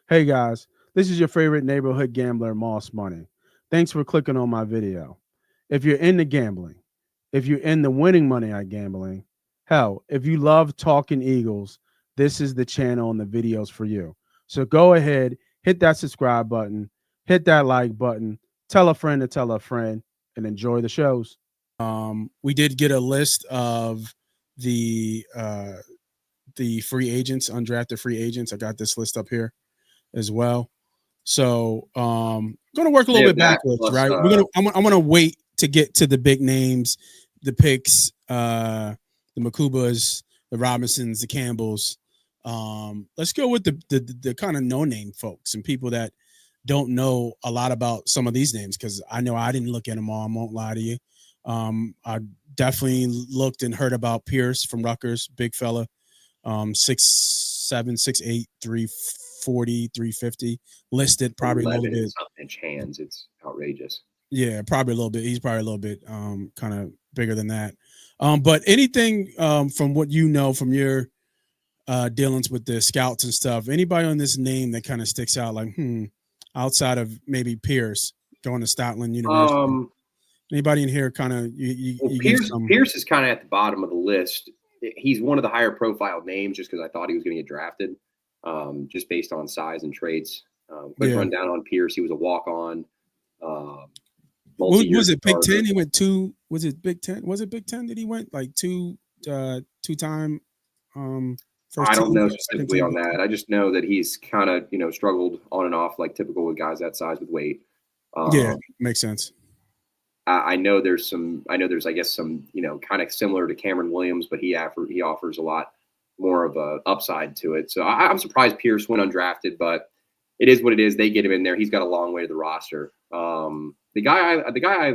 Hey guys, this is your favorite neighborhood gambler, Moss Money. Thanks for clicking on my video. If you're into gambling, if you're into winning money at gambling, hell, if you love talking Eagles, this is the channel and the videos for you. So go ahead, hit that subscribe button, hit that like button, tell a friend to tell a friend, and enjoy the shows. We did get a list of the uh, the free agents, undrafted free agents. I got this list up here as well. So gonna work a They little have bit that backwards, plus right? I'm gonna wait to get to the big names, the picks, the Makubas, the Robinsons, the Campbells. Let's go with the kind of no name folks and people that don't know a lot about some of these names because I know I didn't look at them all. I won't lie to you. I definitely looked and heard about Pierce from Rutgers, big fella, 6'7", 6'8", 340, 350, listed probably a little 11 bit. inch hands. It's outrageous. Yeah, probably a little bit. He's probably a little bit kind of bigger than that. But anything from what you know from your dealings with the scouts and stuff, anybody on this name that kind of sticks out like, outside of maybe Pierce going to Stoutland University? Anybody in here kind of Well, you give Pierce some? Pierce is kind of at the bottom of the list. He's one of the higher profile names just because I thought he was going to get drafted, just based on size and traits. Quick Yeah. rundown on Pierce. He was a walk on, uh, What multi-year was it? Big starter. Ten? He went two. Was it Big Ten? Was it Big Ten that he went like two time first I don't team, know second specifically team on Big that. Ten? I just know that he's kind of struggled on and off like typical with guys that size with weight. Yeah, Um, makes sense. I know there's some. I know there's I guess some kind of similar to Cameron Williams, but he offers a lot more of a upside to it. So I'm surprised Pierce went undrafted, but it is what it is. They get him in there. He's got a long way to the roster. The guy I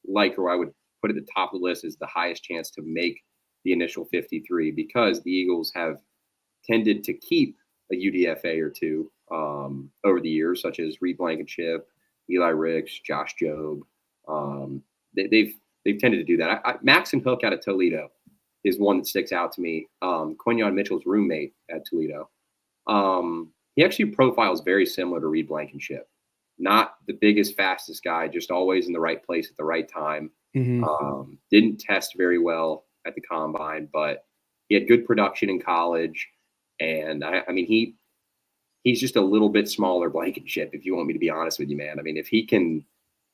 like, or I would put at the top of the list, is the highest chance to make the initial 53 because the Eagles have tended to keep a UDFA or two over the years, such as Reed Blankenship, Eli Ricks, Josh Jobe. Um, they've tended to do that. Maxon Hook out of Toledo is one that sticks out to me. Quinyon Mitchell's roommate at Toledo. He actually profiles very similar to Reed Blankenship. Not the biggest, fastest guy, just always in the right place at the right time. Mm-hmm. Didn't test very well at the combine, but he had good production in college. And I mean, he's just a little bit smaller Blankenship, if you want me to be honest with you, man. I mean, if he can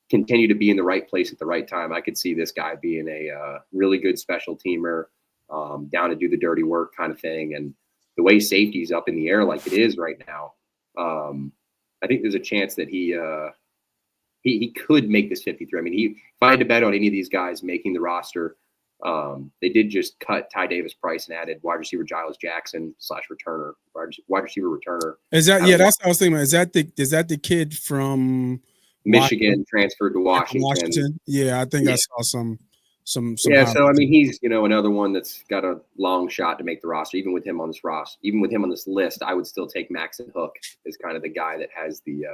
continue to be in the right place at the right time, I could see this guy being a really good special teamer, down to do the dirty work kind of thing. And the way safety's up in the air like it is right now, I think there's a chance that he could make this 53. I mean, if I had to bet on any of these guys making the roster, they did just cut Ty Davis Price and added wide receiver Giles Jackson / returner, wide receiver returner. Is that That's what I was thinking about. Is that the kid from Washington? Michigan transferred to Yeah, from Washington. Washington. Yeah, I think I Yeah. saw some Yeah, so I highlights. mean, he's another one that's got a long shot to make the roster. Even with him on this list, I would still take Maxon Hook as kind of the guy that has the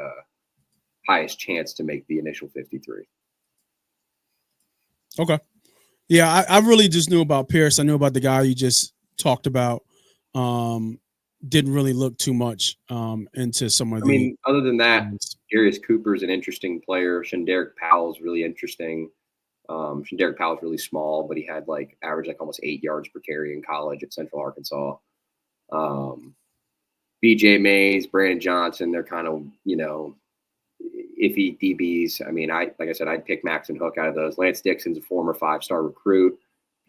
highest chance to make the initial 53. Okay. Yeah, I really just knew about Pierce. I knew about the guy you just talked about. Didn't really look too much into some of I the. mean, other than that, Darius Cooper is an interesting player. Shanderick Powell is really interesting. Shanderick Powell is really small, but he had average almost 8 yards per carry in college at Central Arkansas. BJ Mays, Brandon Johnson, they're kind of, iffy DBs. I mean, like I said, I'd pick Maxon Hook out of those. Lance Dixon's a former 5-star recruit,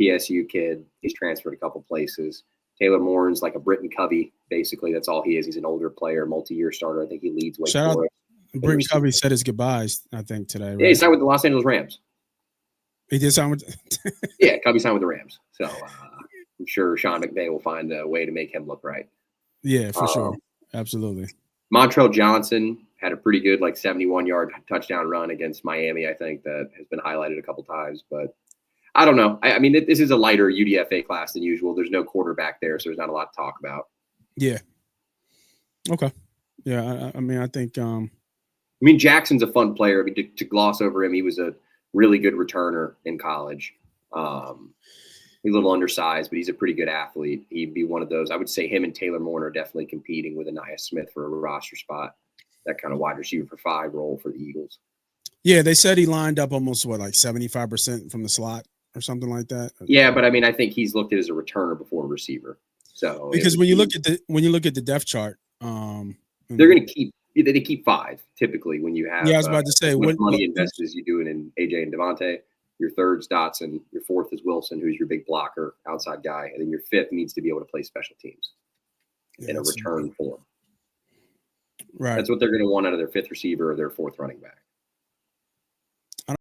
PSU kid. He's transferred a couple places. Taylor Morin's like a Britton Covey, basically. That's all he is. He's an older player, multi-year starter. I think he leads Wake Shout out, Forest. Britton Covey said his goodbyes, I think, today. Right? Yeah, he signed with the Los Angeles Rams. He did sign with. Yeah, Covey signed with the Rams. So I'm sure Sean McVay will find a way to make him look right. Yeah, for sure. Absolutely. Montrell Johnson had a pretty good 71-yard touchdown run against Miami, I think, that has been highlighted a couple times. But I don't know. I mean, this is a lighter UDFA class than usual. There's no quarterback there, so there's not a lot to talk about. Yeah. Okay. Yeah, I mean, I think. I mean, Jackson's a fun player. I mean, to gloss over him, he was a really good returner in college. He's a little undersized, but he's a pretty good athlete. He'd be one of those. I would say him and Taylor Moore are definitely competing with Anaya Smith for a roster spot. That kind of wide receiver for 5 role for the Eagles. Yeah, they said he lined up almost like 75% from the slot or something like that. Yeah, but I mean, I think he's looked at as a returner before a receiver. So because when you look at the depth chart, they're going to keep 5 typically when you have. Yeah, I was about to say, as much money invested as you do in AJ and Devontae. Your third's Dotson. Your fourth is Wilson, who's your big blocker, outside guy, and then your fifth needs to be able to play special teams in a return form. Right. That's what they're going to want out of their fifth receiver or their fourth running back.